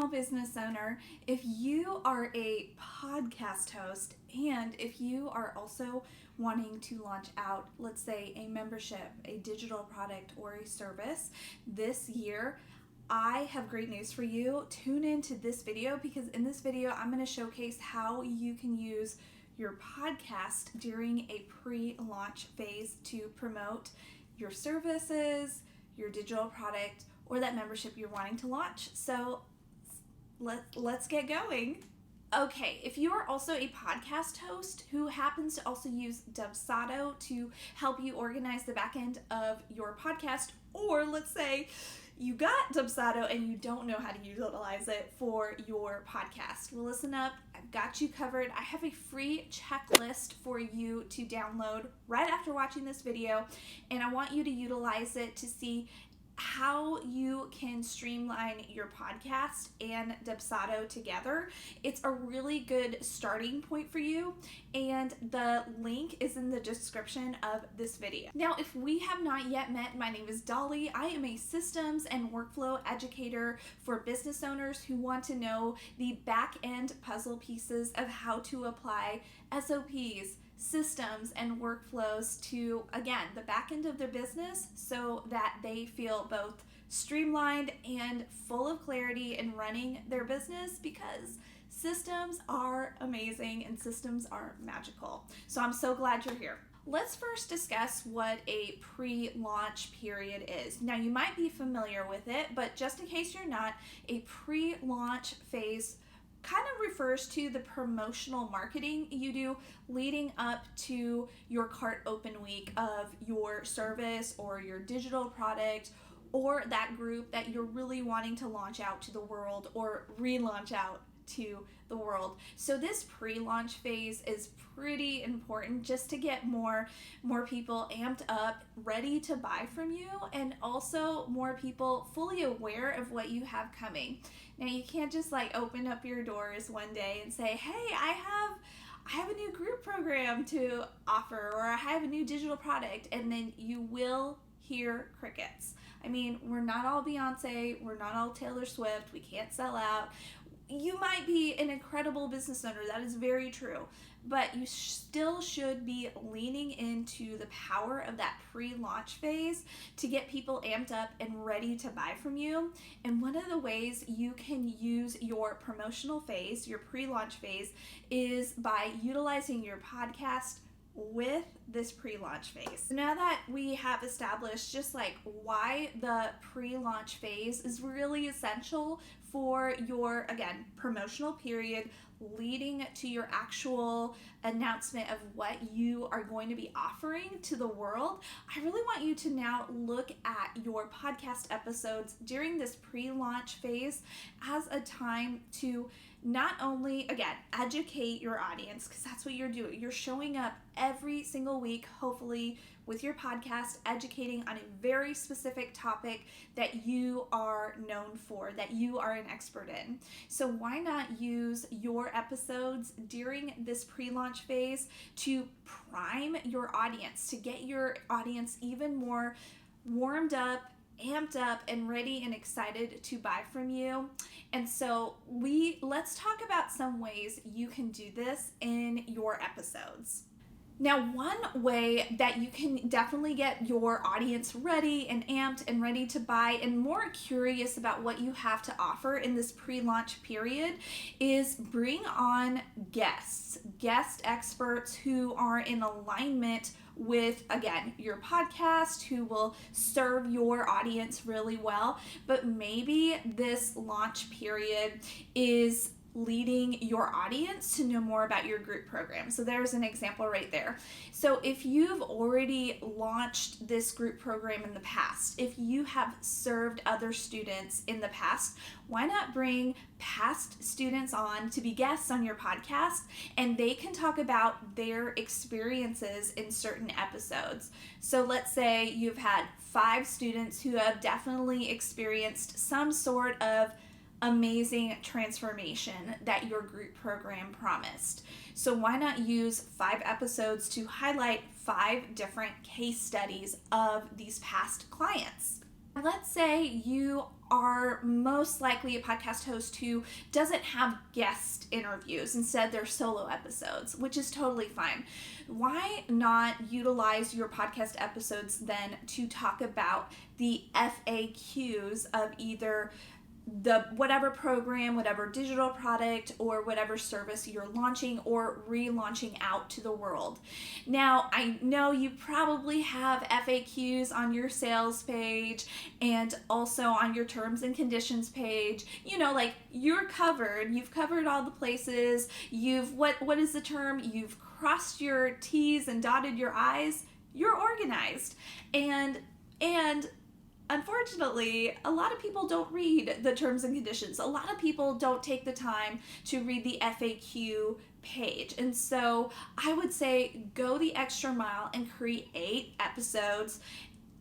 small business owner, if you are a podcast host, and if you are also wanting to launch out, let's say, a membership, a digital product, or a service this year, I have great news for you. Tune into this video because in this video, I'm going to showcase how you can use your podcast during a pre-launch phase to promote your services, your digital product, or that membership you're wanting to launch. So let's get going. Okay, if you are also a podcast host who happens to also use Dubsado to help you organize the back end of your podcast, or let's say you got Dubsado and you don't know how to utilize it for your podcast, well, listen up. I've got you covered. I have a free checklist for you to download right after watching this video, and I want you to utilize it to see how you can streamline your podcast and Dubsado together. It's a really good starting point for you, and the link is in the description of this video. Now, if we have not yet met, my name is Dolly. I am a systems and workflow educator for business owners who want to know the back-end puzzle pieces of how to apply SOPs, systems, and workflows to, again, the back end of their business so that they feel both streamlined and full of clarity in running their business, because systems are amazing and systems are magical. So I'm so glad you're here. Let's first discuss what a pre-launch period is. Now, you might be familiar with it, but just in case you're not, a pre-launch phase kind of refers to the promotional marketing you do leading up to your cart open week of your service or your digital product, or that group that you're really wanting to launch out to the world or relaunch out to the world. So this pre-launch phase is pretty important just to get more people amped up, ready to buy from you, and also more people fully aware of what you have coming. Now, you can't just open up your doors one day and say, hey, I have a new group program to offer, or I have a new digital product, and then you will hear crickets. I mean, we're not all Beyonce, we're not all Taylor Swift, we can't sell out. You might be an incredible business owner, that is very true, but you still should be leaning into the power of that pre-launch phase to get people amped up and ready to buy from you. And one of the ways you can use your promotional phase, your pre-launch phase, is by utilizing your podcast with this pre-launch phase. Now that we have established just why the pre-launch phase is really essential for your, again, promotional period leading to your actual announcement of what you are going to be offering to the world, I really want you to now look at your podcast episodes during this pre-launch phase as a time to not only, again, educate your audience, because that's what you're doing. You're showing up every single week, hopefully, with your podcast, educating on a very specific topic that you are known for, that you are an expert in. So why not use your episodes during this pre-launch phase to prime your audience, to get your audience even more warmed up, amped up, and ready and excited to buy from you. And so let's talk about some ways you can do this in your episodes. Now, one way that you can definitely get your audience ready and amped and ready to buy and more curious about what you have to offer in this pre-launch period is bring on guest experts who are in alignment with, again, your podcast, who will serve your audience really well. But maybe this launch period is leading your audience to know more about your group program. So there's an example right there. So if you've already launched this group program in the past, if you have served other students in the past, why not bring past students on to be guests on your podcast, and they can talk about their experiences in certain episodes. So let's say you've had 5 students who have definitely experienced some sort of amazing transformation that your group program promised. So why not use 5 episodes to highlight 5 different case studies of these past clients? Let's say you are most likely a podcast host who doesn't have guest interviews. Instead, they're solo episodes, which is totally fine. Why not utilize your podcast episodes then to talk about the FAQs of either the whatever program, whatever digital product, or whatever service you're launching or relaunching out to the world. Now, I know you probably have FAQs on your sales page and also on your terms and conditions page. Like you're covered. You've covered all the places. What is the term? You've crossed your T's and dotted your I's. You're organized. And unfortunately, a lot of people don't read the terms and conditions. A lot of people don't take the time to read the FAQ page. And so I would say go the extra mile and create episodes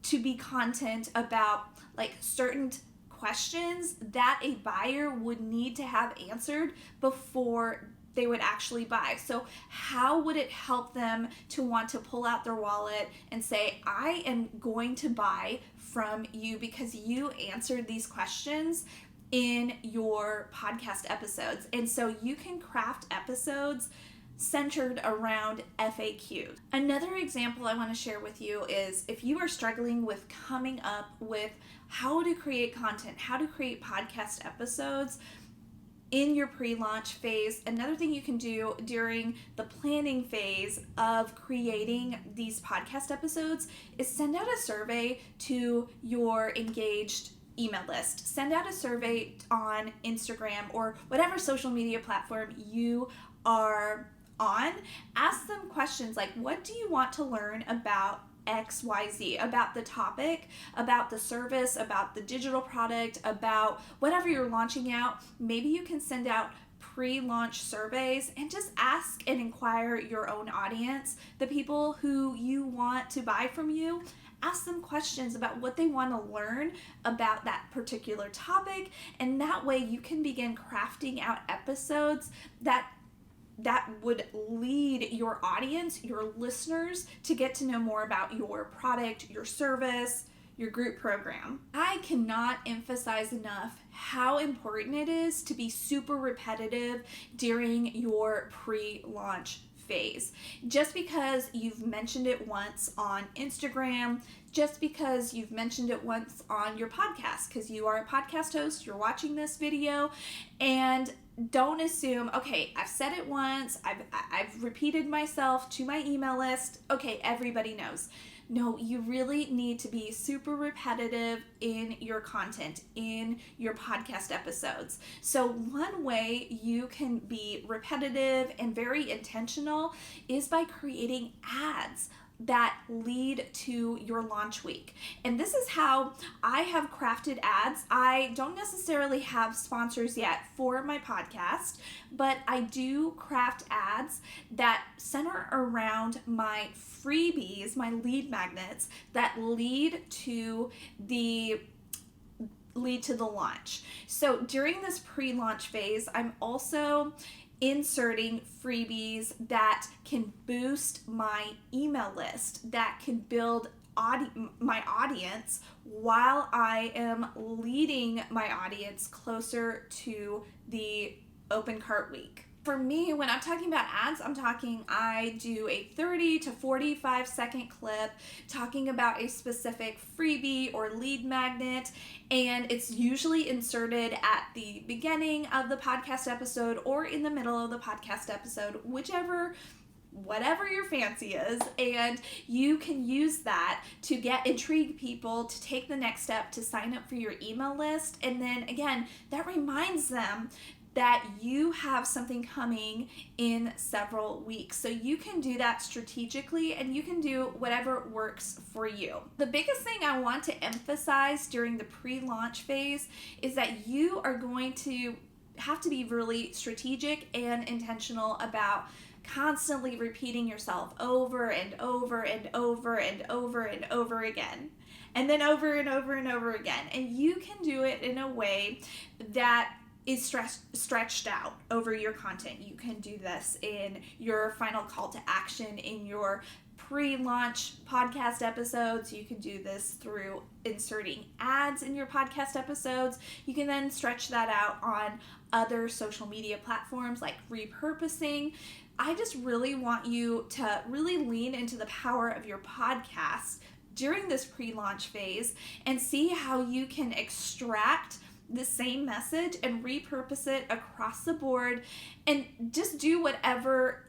to be content about like certain questions that a buyer would need to have answered before they would actually buy. So how would it help them to want to pull out their wallet and say, I am going to buy from you because you answered these questions in your podcast episodes? And so you can craft episodes centered around FAQ. Another example I want to share with you is if you are struggling with coming up with how to create content, how to create podcast episodes in your pre-launch phase. Another thing you can do during the planning phase of creating these podcast episodes is send out a survey to your engaged email list. Send out a survey on Instagram or whatever social media platform you are on. Ask them questions like, what do you want to learn about XYZ, about the topic, about the service, about the digital product, about whatever you're launching out. Maybe you can send out pre-launch surveys and just ask and inquire your own audience, the people who you want to buy from you. Ask them questions about what they want to learn about that particular topic, and that way you can begin crafting out episodes that would lead your audience, your listeners, to get to know more about your product, your service, your group program. I cannot emphasize enough how important it is to be super repetitive during your pre-launch phase. Just because you've mentioned it once on Instagram, just because you've mentioned it once on your podcast, because you are a podcast host, you're watching this video, and don't assume, okay, I've said it once, I've repeated myself to my email list, okay, everybody knows. No, you really need to be super repetitive in your content, in your podcast episodes. So one way you can be repetitive and very intentional is by creating ads that lead to your launch week. And this is how I have crafted ads. I don't necessarily have sponsors yet for my podcast, but I do craft ads that center around my freebies, my lead magnets that lead to the launch. So during this pre-launch phase, I'm also inserting freebies that can boost my email list, that can build my audience while I am leading my audience closer to the open cart week. For me, when I'm talking about ads, I do a 30 to 45 second clip talking about a specific freebie or lead magnet, and it's usually inserted at the beginning of the podcast episode or in the middle of the podcast episode, whatever your fancy is, and you can use that to intrigue people to take the next step to sign up for your email list. And then again, that reminds them that you have something coming in several weeks. So you can do that strategically, and you can do whatever works for you. The biggest thing I want to emphasize during the pre-launch phase is that you are going to have to be really strategic and intentional about constantly repeating yourself over and over and over and over and over again. And then over and over and over again. And you can do it in a way that is stretched out over your content. You can do this in your final call to action, in your pre-launch podcast episodes. You can do this through inserting ads in your podcast episodes. You can then stretch that out on other social media platforms like Repurposing. I just really want you to really lean into the power of your podcast during this pre-launch phase and see how you can extract the same message and repurpose it across the board, and just do whatever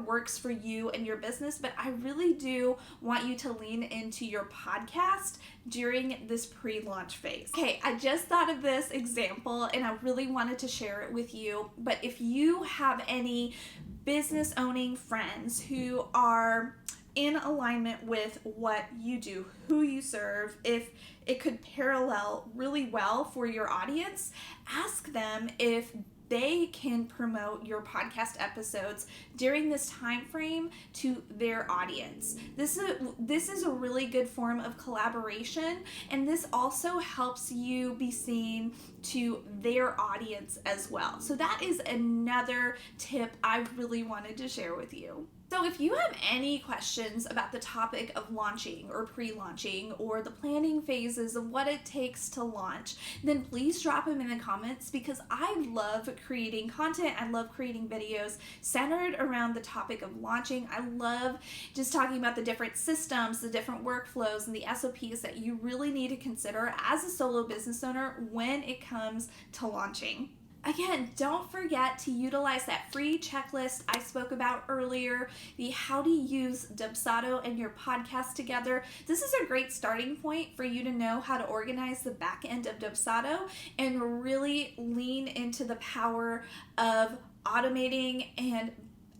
works for you and your business. But I really do want you to lean into your podcast during this pre-launch phase. Okay, I just thought of this example and I really wanted to share it with you. But if you have any business owning friends who are in alignment with what you do, who you serve, if it could parallel really well for your audience, ask them if they can promote your podcast episodes during this time frame to their audience. This is a really good form of collaboration, and this also helps you be seen to their audience as well. So that is another tip I really wanted to share with you. So if you have any questions about the topic of launching or pre-launching or the planning phases of what it takes to launch, then please drop them in the comments, because I love creating content. I love creating videos centered around the topic of launching. I love just talking about the different systems, the different workflows, and the SOPs that you really need to consider as a solo business owner when it comes to launching. Again, don't forget to utilize that free checklist I spoke about earlier, the how to use Dubsado and your podcast together. This is a great starting point for you to know how to organize the back end of Dubsado and really lean into the power of automating and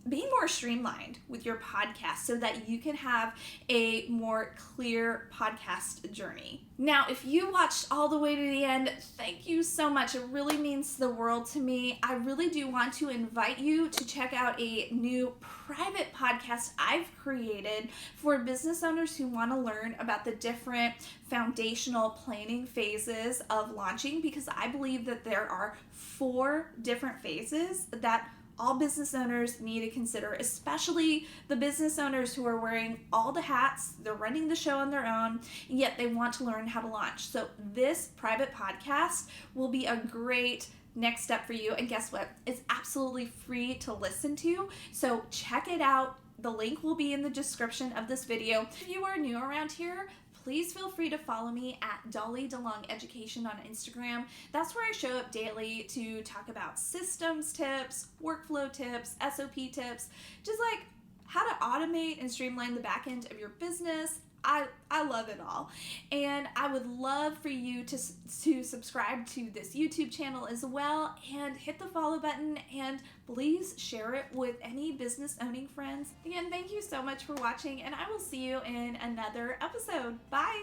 being more streamlined with your podcast so that you can have a more clear podcast journey. Now, if you watched all the way to the end, thank you so much. It really means the world to me. I really do want to invite you to check out a new private podcast I've created for business owners who want to learn about the different foundational planning phases of launching, because I believe that there are 4 different phases that all business owners need to consider, especially the business owners who are wearing all the hats. They're running the show on their own, and yet they want to learn how to launch. So this private podcast will be a great next step for you. And guess what? It's absolutely free to listen to. So check it out. The link will be in the description of this video. If you are new around here, please feel free to follow me at Dolly DeLong Education on Instagram. That's where I show up daily to talk about systems tips, workflow tips, SOP tips, just like how to automate and streamline the back end of your business. I love it all. And I would love for you to subscribe to this YouTube channel as well, and hit the follow button, and please share it with any business owning friends. Again, thank you so much for watching, and I will see you in another episode. Bye!